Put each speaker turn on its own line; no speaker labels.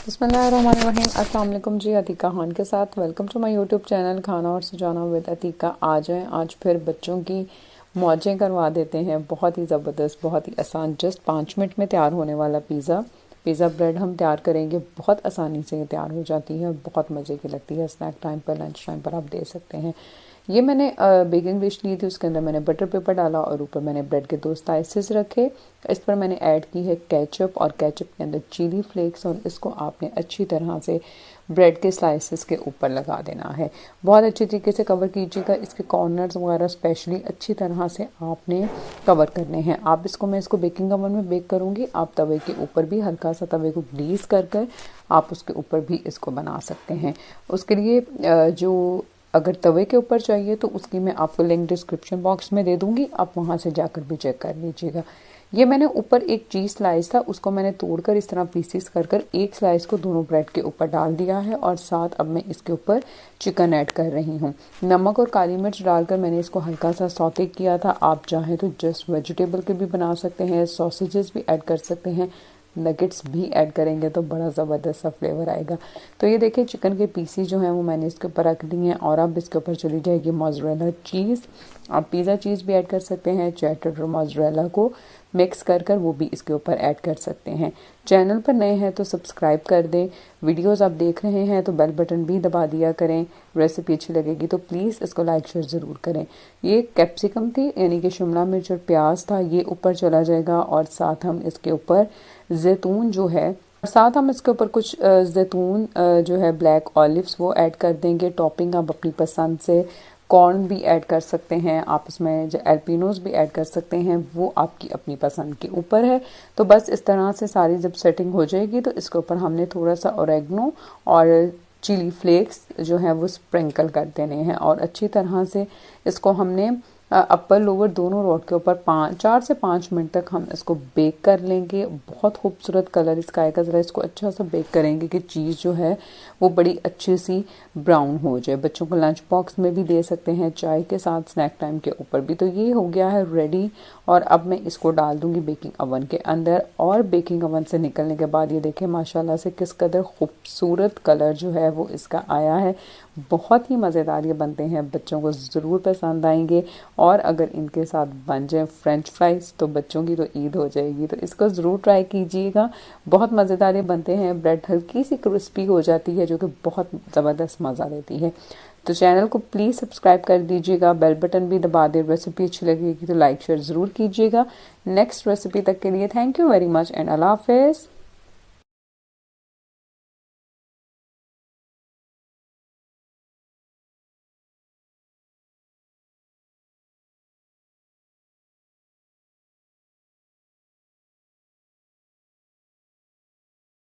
बिस्मिल्लाहिर्रहमानिर्रहीम। अस्सलाम वालेकुम जी, अतीका खान के साथ welcome to my YouTube channel खाना और सुजाना विद अतीका। आ जाएं आज फिर बच्चों की मौजें करवा देते हैं। बहुत ही ज़बरदस्त, बहुत ही आसान, जस्ट 5 मिनट में तैयार होने वाला पिज़्ज़ा ब्रेड हम तैयार करेंगे। बहुत आसानी से ये तैयार हो जाती है, बहुत मज़े की लगती है। स्नैक टाइम पर, लंच टाइम पर आप दे सकते हैं। ये मैंने बेकिंग डिश ली थी, उसके अंदर मैंने बटर पेपर डाला और ऊपर मैंने ब्रेड के 2 स्लाइसेस रखे। इस पर मैंने ऐड की है केचप और केचप के अंदर चिली फ्लेक्स, और इसको आपने अच्छी तरह से ब्रेड के स्लाइसेस के ऊपर लगा देना है। बहुत अच्छी तरीके से कवर कीजिएगा। इसके कॉर्नर्स वगैरह स्पेशली अच्छी तरह से आपने कवर करने हैं। मैं इसको बेकिंग ओवन में बेक करूँगी। आप तवे के ऊपर भी हल्का सा तवे को ग्रीस कर कर आप उसके ऊपर भी इसको बना सकते हैं। उसके लिए अगर तवे के ऊपर चाहिए तो उसकी मैं आपको लिंक डिस्क्रिप्शन बॉक्स में दे दूंगी, आप वहाँ से जाकर भी चेक कर लीजिएगा। ये मैंने ऊपर एक चीज़ स्लाइस था, उसको मैंने तोड़कर इस तरह पीसीस कर कर एक स्लाइस को दोनों ब्रेड के ऊपर डाल दिया है, और साथ अब मैं इसके ऊपर चिकन ऐड कर रही हूँ। नमक और काली मिर्च डालकर मैंने इसको हल्का सा सौते किया था। आप चाहें तो जस्ट वेजिटेबल के भी बना सकते हैं, सॉसेजेस भी ऐड कर सकते हैं, नगेट्स भी ऐड करेंगे तो बड़ा ज़बरदस्त सा फ्लेवर आएगा। तो ये देखिए चिकन के पीसी जो हैं वो मैंने इसके ऊपर रख दी हैं, और अब इसके ऊपर चली जाएगी मोज़रेला चीज़। आप पिज़्ज़ा चीज़ भी ऐड कर सकते हैं, चेडर और मोज़रेला को मिक्स कर कर वो भी इसके ऊपर ऐड कर सकते हैं। चैनल पर नए हैं तो सब्सक्राइब कर दें। वीडियोस आप देख रहे हैं तो बेल बटन भी दबा दिया करें। रेसिपी अच्छी लगेगी तो प्लीज़ इसको लाइक शेयर ज़रूर करें। ये कैप्सिकम थी, यानी कि शिमला मिर्च और प्याज था, ये ऊपर चला जाएगा। और साथ हम इसके ऊपर जैतून जो है, साथ हम इसके ऊपर कुछ जैतून जो है ब्लैक ऑलिव्स वो ऐड कर देंगे। टॉपिंग आप अपनी पसंद से कॉर्न भी ऐड कर सकते हैं, आप इसमें जो एल्पिनोस भी ऐड कर सकते हैं, वो आपकी अपनी पसंद के ऊपर है। तो बस इस तरह से सारी जब सेटिंग हो जाएगी तो इसके ऊपर हमने थोड़ा सा ओरेगनो और चिली फ्लेक्स जो है वो स्प्रिंकल कर देने हैं, और अच्छी तरह से इसको हमने अपर लोअर दोनों रोड के ऊपर 4 से 5 मिनट तक हम इसको बेक कर लेंगे। बहुत खूबसूरत कलर इसका आएगा। ज़रा इसको अच्छा सा बेक करेंगे कि चीज़ जो है वो बड़ी अच्छी सी ब्राउन हो जाए। बच्चों को लंच बॉक्स में भी दे सकते हैं, चाय के साथ, स्नैक टाइम के ऊपर भी। तो ये हो गया है रेडी, और अब मैं इसको डाल दूंगी बेकिंग ओवन के अंदर। और बेकिंग ओवन से निकलने के बाद ये देखें माशाल्लाह से किस कदर खूबसूरत कलर जो है वो इसका आया है। बहुत ही मज़ेदार ये बनते हैं, बच्चों को ज़रूर पसंद आएंगे। और अगर इनके साथ बन जाए फ्रेंच फ्राइज़ तो बच्चों की तो ईद हो जाएगी। तो इसको ज़रूर ट्राई कीजिएगा, बहुत मज़ेदार ये बनते हैं। ब्रेड हल्की सी क्रिस्पी हो जाती है जो कि बहुत ज़बरदस्त मज़ा देती है। तो चैनल को प्लीज़ सब्सक्राइब कर दीजिएगा, बेल बटन भी दबा दें। रेसिपी अच्छी लगेगी तो लाइक शेयर ज़रूर कीजिएगा। नेक्स्ट रेसिपी तक के लिए thank you very much and अल्लाह हाफ़िज़।